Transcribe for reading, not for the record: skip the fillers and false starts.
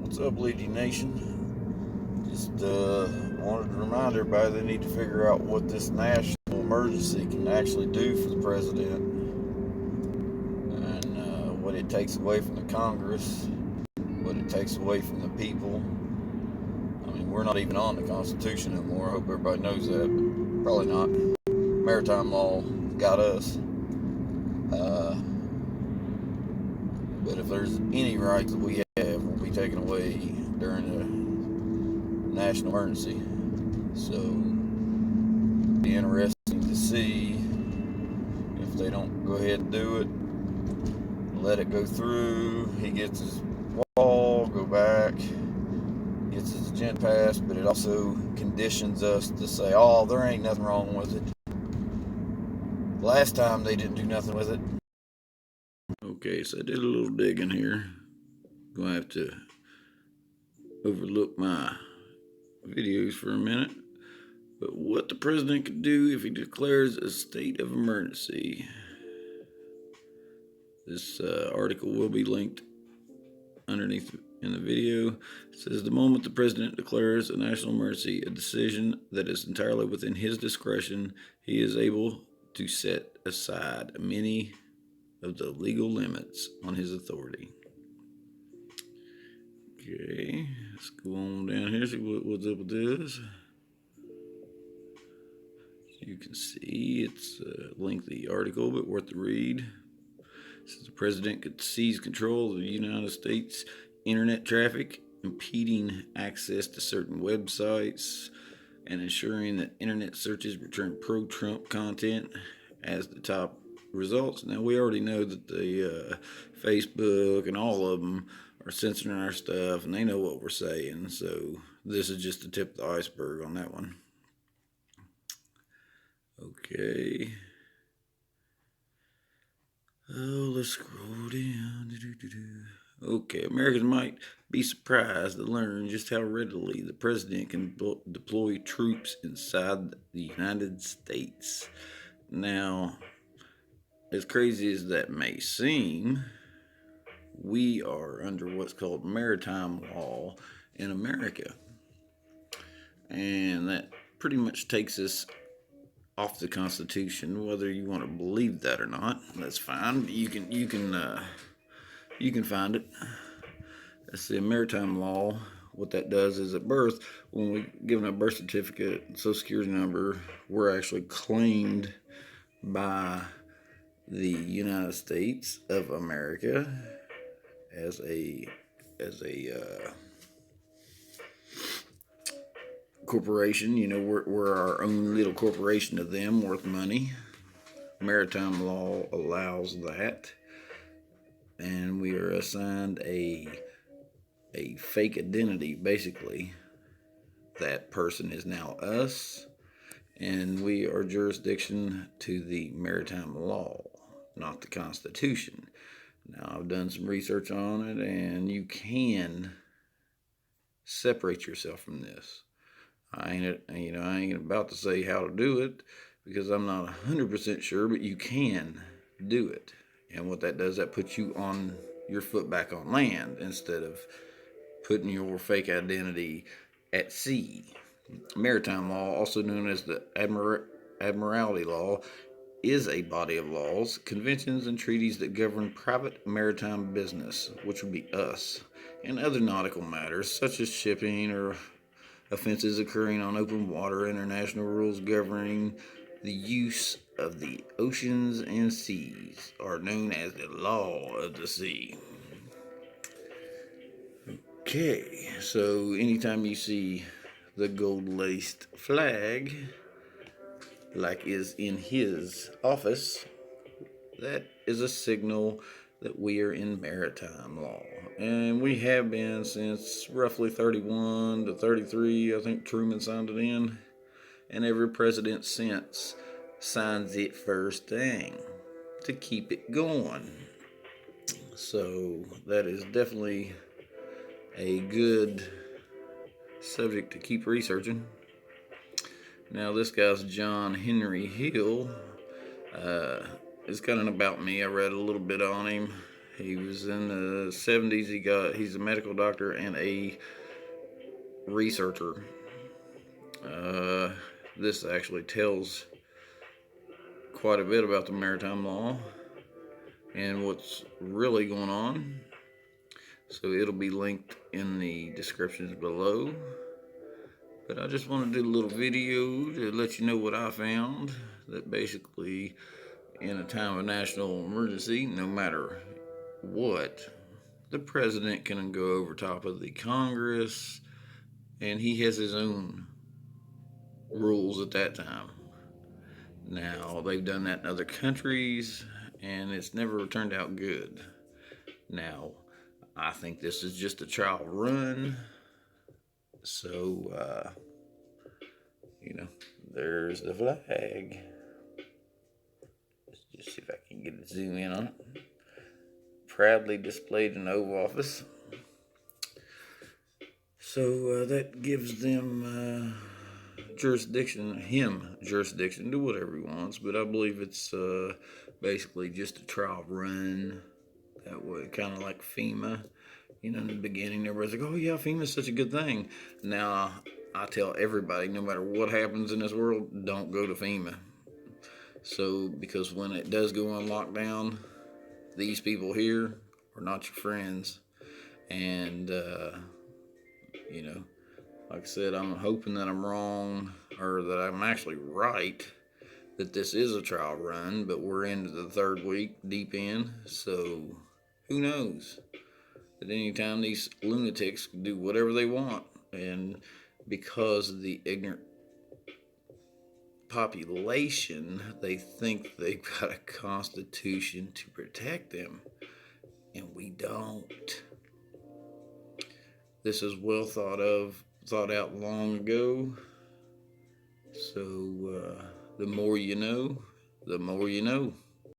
What's up, Legion Nation? Just wanted to remind everybody they need to figure out what this national emergency can actually do for the president and what it takes away from the Congress, what it takes away from the people. I mean, we're not even on the Constitution anymore. I hope everybody knows that, but probably not. Maritime law got us. But if there's any rights that we have, will be taken away during the national emergency. So it'll be interesting to see if they don't go ahead and do it, let it go through. He gets his wall, go back, gets his agenda passed, but it also conditions us to say, oh, there ain't nothing wrong with it. Last time they didn't do nothing with it. Okay, so I did a little digging here. Gonna have to overlook my videos for a minute. But what the president could do if he declares a state of emergency. This article will be linked underneath in the video. It says the moment the president declares a national emergency, a decision that is entirely within his discretion, he is able to set aside many of the legal limits on his authority. Okay, let's go on down here, see what's up with this. You can see it's a lengthy article, but worth the read. It says the president could seize control of the United States internet traffic, impeding access to certain websites, and ensuring that internet searches return pro-Trump content as the top results. Now, we already know that the Facebook and all of them are censoring our stuff, and they know what we're saying, so this is just the tip of the iceberg on that one. Okay. Oh, let's scroll down. Okay, Americans might be surprised to learn just how readily the president can deploy troops inside the United States. Now, as crazy as that may seem, we are under what's called maritime law in America. And that pretty much takes us off the Constitution, whether you want to believe that or not. That's fine. You can find it. That's the maritime law. What that does is at birth, when we give a birth certificate, social security number, we're actually claimed by the United States of America as a corporation. You know, we're our own little corporation to them, worth money. Maritime law allows that, and we are assigned a fake identity. Basically, that person is now us, and we are jurisdiction to the maritime law, not the Constitution. Now, I've done some research on it, and you can separate yourself from this. I ain't about to say how to do it because I'm not 100% sure, but you can do it. And what that does, that puts you on your foot back on land instead of putting your fake identity at sea. Maritime law, also known as the Admiralty Law, is a body of laws, conventions, and treaties that govern private maritime business, which would be us, and other nautical matters such as shipping or offenses occurring on open water, international rules governing the use of the oceans and seas are known as the law of the sea. Okay, so anytime you see the gold-laced flag, like is in his office, that is a signal that we are in maritime law. And we have been since roughly 31 to 33, I think Truman signed it in. And every president since signs it first thing to keep it going. So that is definitely a good subject to keep researching. Now, this guy's John Henry Hill. It's kind of about me. I read a little bit on him. He was in the 70s. He's a medical doctor and a researcher. This actually tells quite a bit about the maritime law and what's really going on. So it'll be linked in the descriptions below. But I just want to do a little video to let you know what I found. That basically, in a time of national emergency, no matter what, the president can go over top of the Congress, and he has his own rules at that time. Now, they've done that in other countries, and it's never turned out good. Now, I think this is just a trial run. So, there's the flag. Let's just see if I can get a zoom in on it. Proudly displayed in the Oval Office. So that gives them jurisdiction, to do whatever he wants. But I believe it's basically just a trial run. That way, kind of like FEMA. In the beginning, everybody's like, oh yeah, FEMA's such a good thing. Now, I tell everybody, no matter what happens in this world, don't go to FEMA. So, because when it does go on lockdown, these people here are not your friends. And, like I said, I'm hoping that I'm wrong, or that I'm actually right, that this is a trial run, but we're into the third week, deep in, so who knows? At any time, these lunatics can do whatever they want, and because of the ignorant population, they think they've got a constitution to protect them, and we don't. This is well thought out long ago. So the more you know, the more you know.